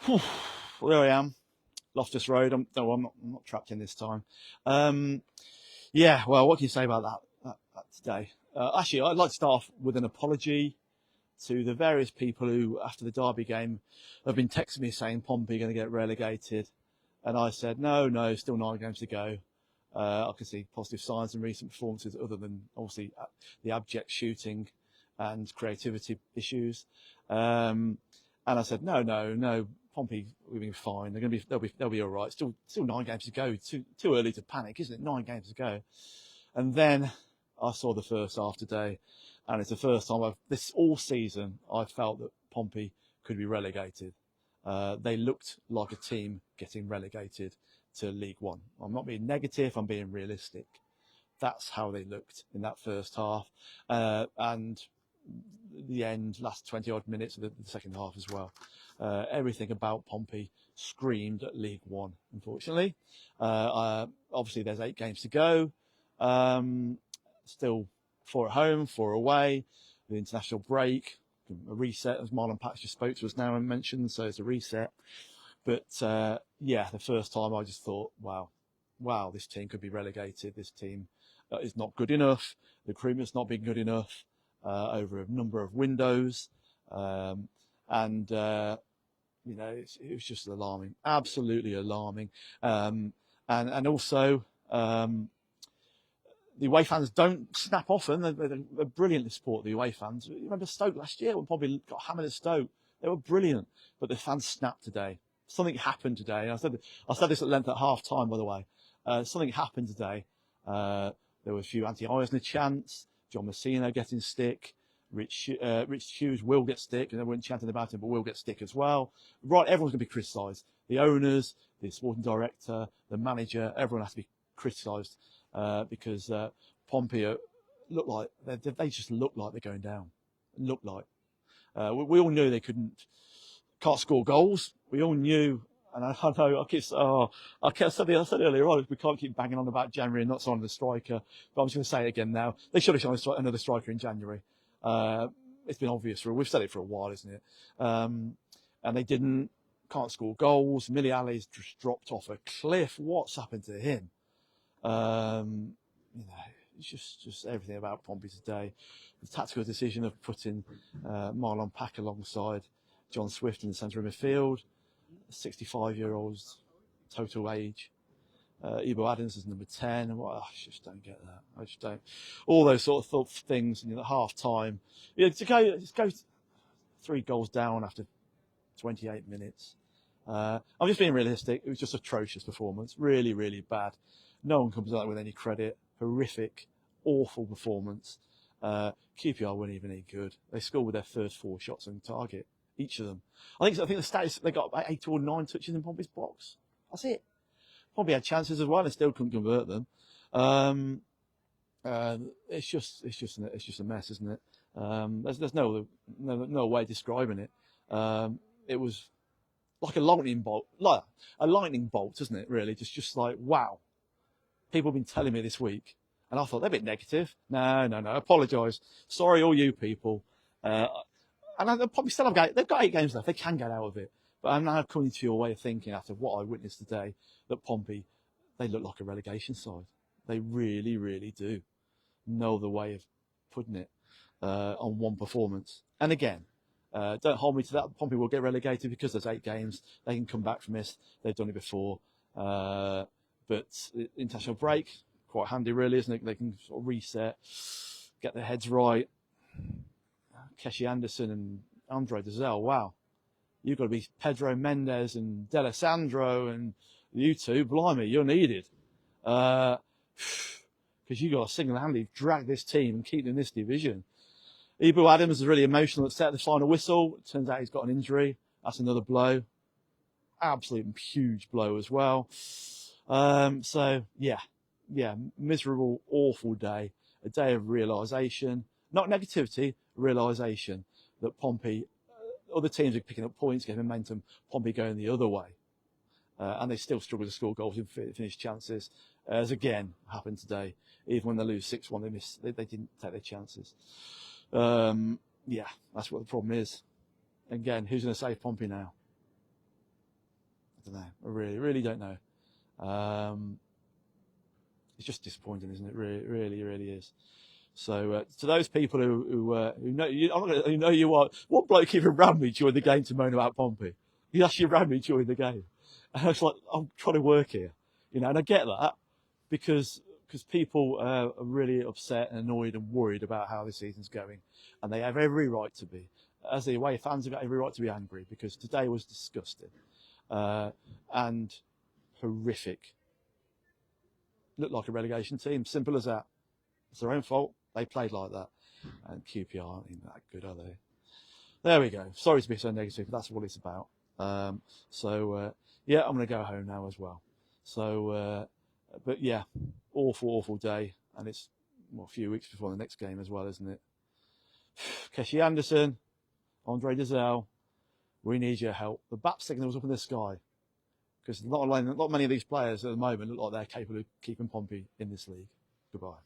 Whew, there I am, Loftus Road. I'm not trapped in this time. Um, yeah, well, what can you say about that today? Actually, I'd like to start off with an apology to the various people who, after the Derby game, have been texting me saying Pompey are going to get relegated. And I said, no, still 9 games to go. I can see positive signs in recent performances other than, obviously, the abject shooting and creativity issues. And I said, no, Pompey will be fine. They'll be all right. Still 9 games to go. Too early to panic, isn't it? 9 games to go. And then I saw the first half today, and it's the first time this all season I felt that Pompey could be relegated. They looked like a team getting relegated to League One. I'm not being negative, I'm being realistic. That's how they looked in that first half. And the end, last 20 odd minutes of the second half as well. Everything about Pompey screamed at League One, unfortunately. Obviously, there's 8 games to go. Still 4 at home, 4 away. The international break, a reset, as Marlon Patch just spoke to us now and mentioned, so it's a reset. But yeah, the first time I just thought, wow, this team could be relegated. This team is not good enough. The recruitment's not been good enough over a number of windows. And it was just alarming, absolutely alarming. And also, the away fans don't snap often. They're brilliant to support the away fans. You remember Stoke last year when Pompey got hammered at Stoke? They were brilliant, but the fans snapped today. Something happened today. I said this at length at half time, by the way. Something happened today. There were a few anti-Eisner chants. John Messina getting stick. Rich Hughes will get stick, and they weren't chanting about him, but will get stick as well. Right, everyone's going to be criticised. The owners, the sporting director, the manager, everyone has to be criticised because Pompey they just look like they're going down. Look like we all knew they can't score goals. We all knew, and I know I said earlier on, we can't keep banging on about January and not signing the striker. But I'm just going to say it again now. They should have signed another striker in January. It's been obvious we've said it for a while, isn't it? And they didn't. Can't score goals. Millie Alley's just dropped off a cliff. What's happened to him? It's just everything about Pompey today. The tactical decision of putting Marlon Pack alongside John Swift in the centre of midfield, 65-year-old's total age. Ebo Adams is number 10. Well, I just don't get that. I just don't. All those sort of things, at half time. To go 3 goals down after 28 minutes. I'm just being realistic. It was just atrocious performance. Really, really bad. No one comes out with any credit. Horrific, awful performance. QPR weren't even any good. They scored with their first 4 shots on target, each of them. I think the stats, they got about 8 or 9 touches in Pompey's box. That's it. Pompey had chances as well and still couldn't convert them. It's just a mess, isn't it? There's no way of describing it. It was like a lightning bolt, isn't it? Really, just like wow. People have been telling me this week, and I thought they're a bit negative. No. Apologise. Sorry, all you people. And they'll probably still they've got 8 games left. They can get out of it. But I'm now coming to your way of thinking after what I witnessed today that Pompey, they look like a relegation side. They really, really do. No other way of putting it on one performance. And again, don't hold me to that. Pompey will get relegated because there's 8 games. They can come back from this. They've done it before. But international break, quite handy really, isn't it? They can sort of reset, get their heads right. Keshi Anderson and Andre Dazelle, wow. You've got to be Pedro Mendes and D'Alessandro and you two, blimey, you're needed. Because you've got to single-handedly drag this team and keep them in this division. Ebo Adams is really emotional at set the final whistle. It turns out he's got an injury. That's another blow. Absolute huge blow as well. So, yeah, miserable, awful day. A day of realisation. Not negativity, realisation that Pompey, other teams are picking up points, getting momentum, Pompey going the other way. And they still struggle to score goals and finish chances, as again happened today. Even when they lose 6-1, they didn't take their chances. Yeah, that's what the problem is. Again, who's going to save Pompey now? don't know. I really don't know. It's just disappointing, isn't it? Really is. So to those people who know you, who know you are, what bloke even ran me during the game to moan about Pompey? He actually ran me during the game, and I was like, I'm trying to work here, and I get that because people are really upset and annoyed and worried about how this season's going, and they have every right to be. As the away fans have got every right to be angry because today was disgusting and horrific. Looked like a relegation team, simple as that. It's their own fault. They played like that. And QPR aren't even that good, are they? There we go. Sorry to be so negative, but that's what it's about. Yeah, I'm going to go home now as well. But yeah, awful day. And it's a few weeks before the next game as well, isn't it? Keshi Anderson, Andre Dizelle, we need your help. The bat signal's up in the sky. Because not many of these players at the moment look like they're capable of keeping Pompey in this league. Goodbye.